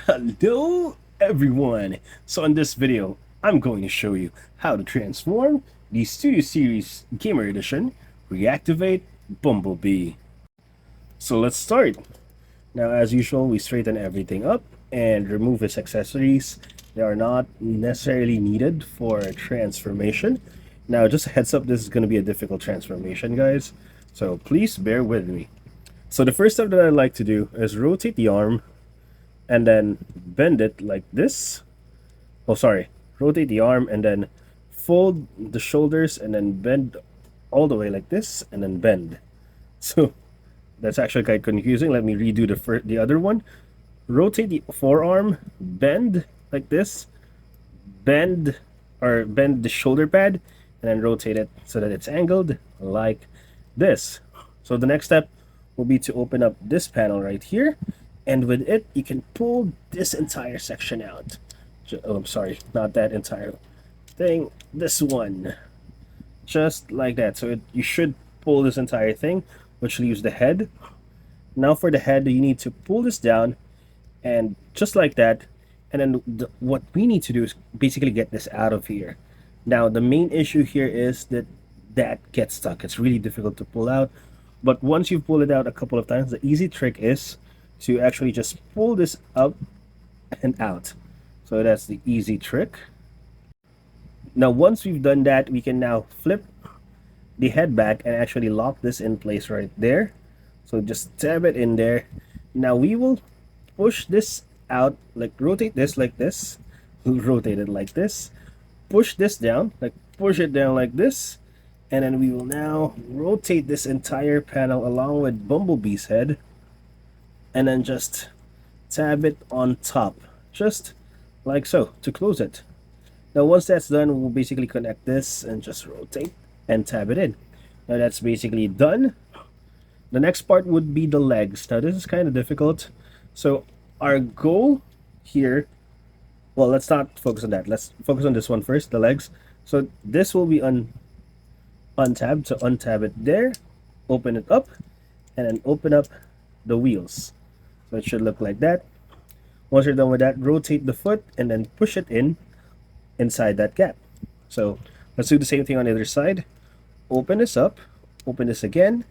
Hello everyone! So in this video, I'm going to show you how to transform the Studio Series Gamer Edition Reactivate Bumblebee. So let's start. Now as usual, we straighten everything up and remove its accessories. They are not necessarily needed for transformation. Now just a heads up, this is going to be a difficult transformation, guys. So please bear with me. So the first step that I like to do is rotate the arm and then bend it like this. Oh, sorry. Rotate the arm and then fold the shoulders and then bend all the way like this and then bend. So that's actually quite confusing. Let me redo the other one. Rotate the forearm, bend like this, bend the shoulder pad, and then rotate it so that it's angled like this. So the next step will be to open up this panel right here, and with it you can pull this entire section out. Oh, I'm sorry, not that entire thing, this one, just like that. So you should pull this entire thing, which leaves the head. Now for the head, you need to pull this down and just like that, and then what we need to do is basically get this out of here. Now the main issue here is that gets stuck. It's really difficult to pull out, but once you pull it out a couple of times, the easy trick is to actually just pull this up and out. So that's the easy trick. Now once we've done that, we can now flip the head back and actually lock this in place right there. So just tab it in there. Now we will push this out, like rotate this like this, rotate it like this, push this down, like push it down like this, and then we will now rotate this entire panel along with Bumblebee's head, and then just tab it on top, just like so, to close it. Now once that's done, we'll basically connect this and just rotate and tab it in. Now that's basically done. The next part would be the legs. Now this is kind of difficult. So our goal here, well, let's not focus on that. Let's focus on this one first, the legs. So this will be untabbed. So untab it there, open it up, and then open up the wheels. So it should look like that. Once you're done with that, rotate the foot and then push it inside that gap. So let's do the same thing on the other side. Open this up, open this again,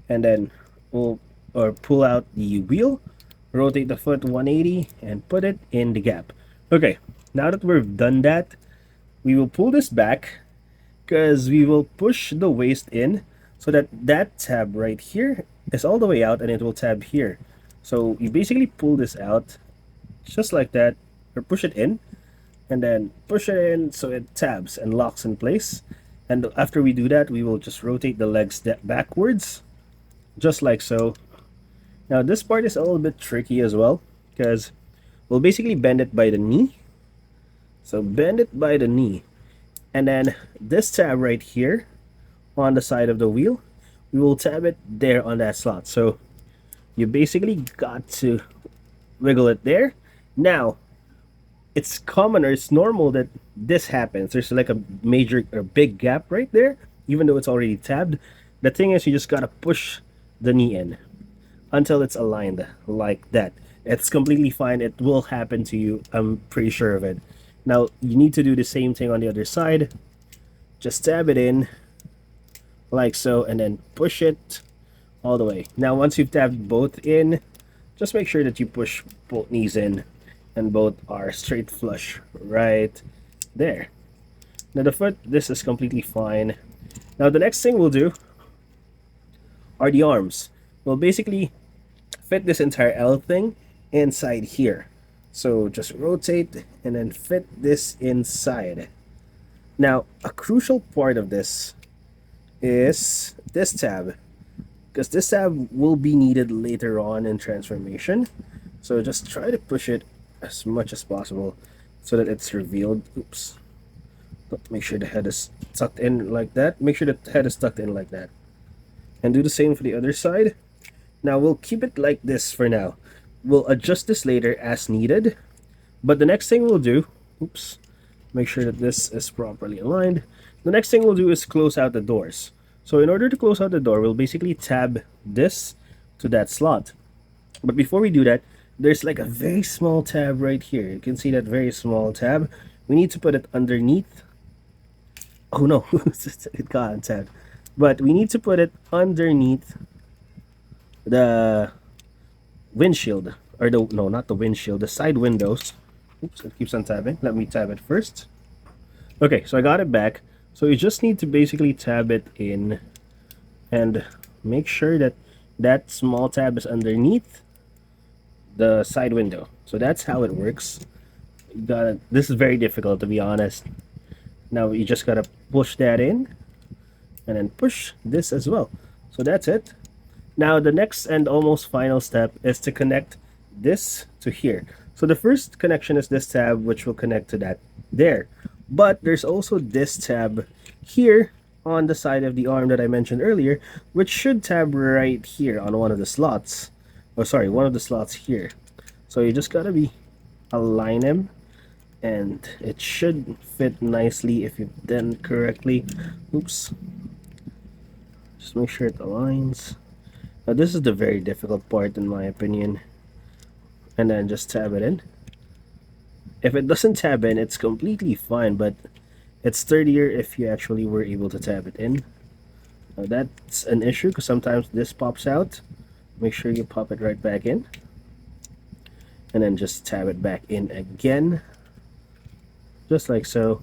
and then we'll pull out the wheel, rotate the foot 180 and put it in the gap. Okay, now that we've done that, we will pull this back because we will push the waist in so that that tab right here is all the way out and it will tab here. So you basically pull this out just like that, or push it in and then push it in so it tabs and locks in place. And after we do that, we will just rotate the legs backwards just like so. Now this part is a little bit tricky as well because we'll basically bend it by the knee. So bend it by the knee, and then this tab right here on the side of the wheel, we will tab it there on that slot. So you basically got to wiggle it there. Now it's common, or it's normal that this happens. There's like a major or big gap right there, even though it's already tabbed. The thing is, you just gotta push the knee in until it's aligned like that. It's completely fine. It will happen to you, I'm pretty sure of it. Now you need to do the same thing on the other side. Just tab it in like so and then push it all the way. Now once you've tabbed both in, just make sure that you push both knees in and both are straight flush right there. Now the foot, this is completely fine. Now the next thing we'll do are the arms. We'll basically fit this entire L thing inside here. So just rotate and then fit this inside. Now a crucial part of this is this tab, because this tab will be needed later on in transformation. So just try to push it as much as possible so that it's revealed. Oops. Make sure the head is tucked in like that. Make sure the head is tucked in like that. And do the same for the other side. Now we'll keep it like this for now. We'll adjust this later as needed. But the next thing we'll do, oops, make sure that this is properly aligned. The next thing we'll do is close out the doors. So in order to close out the door, we'll basically tab this to that slot. But before we do that, there's like a very small tab right here. You can see that very small tab. We need to put it underneath. Oh no, it got untabbed. But we need to put it underneath the windshield. Or the, no, not the windshield, the side windows. Oops, it keeps on tabbing. Let me tab it first. Okay, so I got it back. So you just need to basically tab it in and make sure that that small tab is underneath the side window. So that's how it works. You gotta, this is very difficult to be honest. Now you just gotta push that in and then push this as well. So that's it. Now the next and almost final step is to connect this to here. So the first connection is this tab, which will connect to that there. But there's also this tab here on the side of the arm that I mentioned earlier, which should tab right here on one of the slots. Oh, sorry, one of the slots here. So you just gotta align them, and it should fit nicely if you've done correctly. Oops. Just make sure it aligns. Now this is the very difficult part in my opinion. And then just tab it in. If it doesn't tab in, it's completely fine, but it's sturdier if you actually were able to tab it in. Now that's an issue because sometimes this pops out. Make sure you pop it right back in. And then just tab it back in again. Just like so.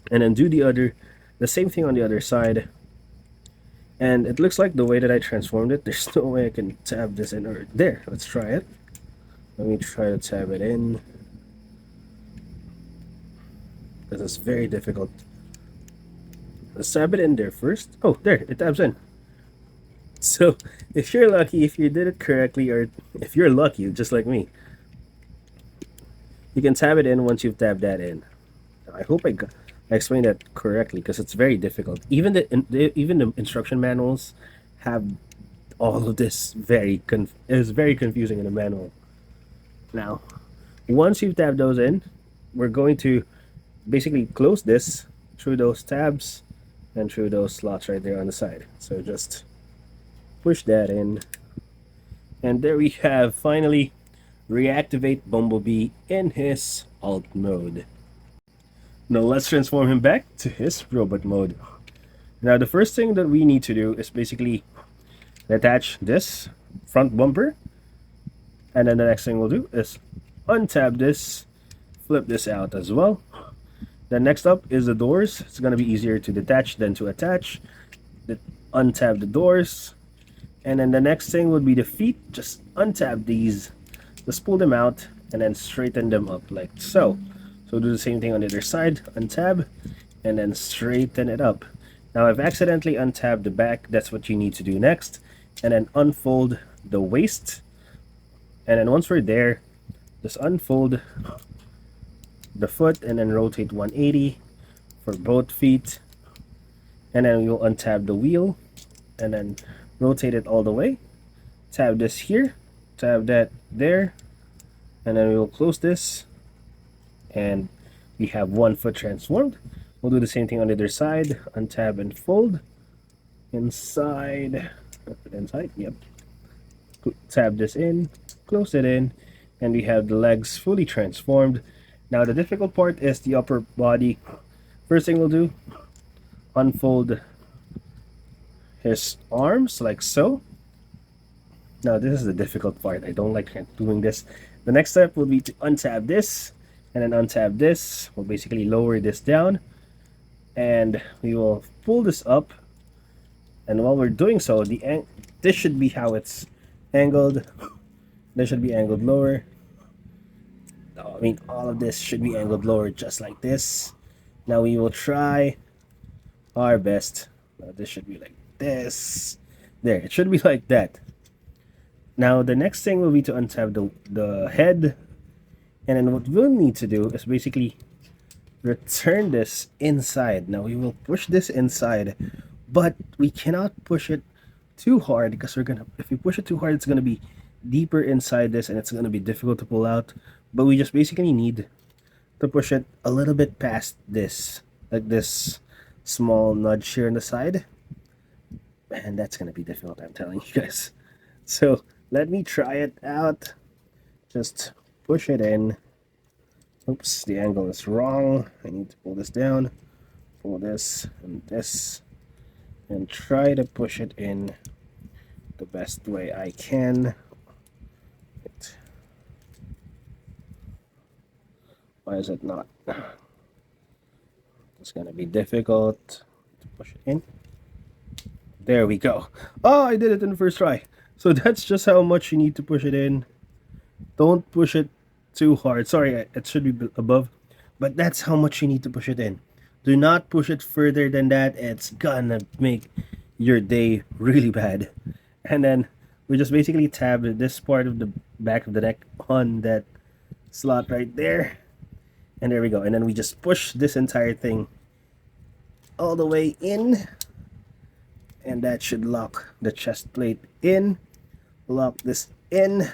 And then do the same thing on the other side. And it looks like the way that I transformed it, there's no way I can tab this in. Or there, let's try it. Let me try to tab it in. This is very difficult. Let's tab it in there first. Oh, there, it tabs in. So, if you're lucky, if you did it correctly, or if you're lucky, just like me, you can tab it in once you've tabbed that in. I hope I explained that correctly because it's very difficult. Even the instruction manuals have all of this is very confusing in the manual. Now, once you've tabbed those in, we're going to basically close this through those tabs and through those slots right there on the side. So just push that in, and there we have finally Reactivate Bumblebee in his alt mode. Now let's transform him back to his robot mode. Now the first thing that we need to do is basically attach this front bumper, and then the next thing we'll do is untab this, flip this out as well. Then next up is the doors. It's going to be easier to detach than to attach. Untab the doors, and then the next thing would be the feet. Just untab these, just pull them out, and then straighten them up like so. So do the same thing on the other side, untab, and then straighten it up. Now I've accidentally untabbed the back, that's what you need to do next. And then unfold the waist. And then once we're there, just unfold the foot and then rotate 180 for both feet. And then you'll untab the wheel and then rotate it all the way. Tab this here, tab that there, and then we'll close this. And we have one foot transformed. We'll do the same thing on the other side. Untab and fold. Inside. Inside, yep. Tab this in. Close it in. And we have the legs fully transformed. Now the difficult part is the upper body. First thing we'll do, unfold his arms like so. Now this is the difficult part. I don't like doing this. The next step will be to untab this. And then untab this. We'll basically lower this down, and we will pull this up. And while we're doing so, this should be how it's angled. This should be angled lower. I mean, all of this should be angled lower, just like this. Now we will try our best. Now this should be like this. There, it should be like that. Now the next thing will be to untab the head. And then what we'll need to do is basically return this inside. Now we will push this inside, but we cannot push it too hard because if we push it too hard, it's gonna be deeper inside this and it's gonna be difficult to pull out. But we just basically need to push it a little bit past this, like this small nudge here on the side. And that's gonna be difficult, I'm telling you guys. So let me try it out. Just push it in. Oops, the angle is wrong. I need to pull this down, pull this, and try to push it in the best way I can. Why is it not? It's gonna be difficult to push it in. There we go. Oh, I did it in the first try. So that's just how much you need to push it in. Don't push it too hard. Sorry, it should be above. But that's how much you need to push it in. Do not push it further than that. It's gonna make your day really bad. And then we just basically tab this part of the back of the neck on that slot right there. And there we go. And then we just push this entire thing all the way in. And that should lock the chest plate in. Lock this in.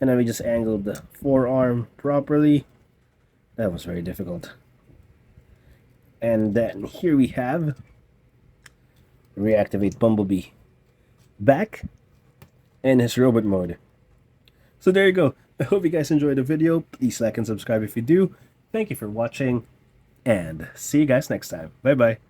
And then we just angled the forearm properly. That was very difficult. And then here we have Reactivate Bumblebee back in his robot mode. So there you go. I hope you guys enjoyed the video. Please like and subscribe if you do. Thank you for watching, and see you guys next time. Bye bye.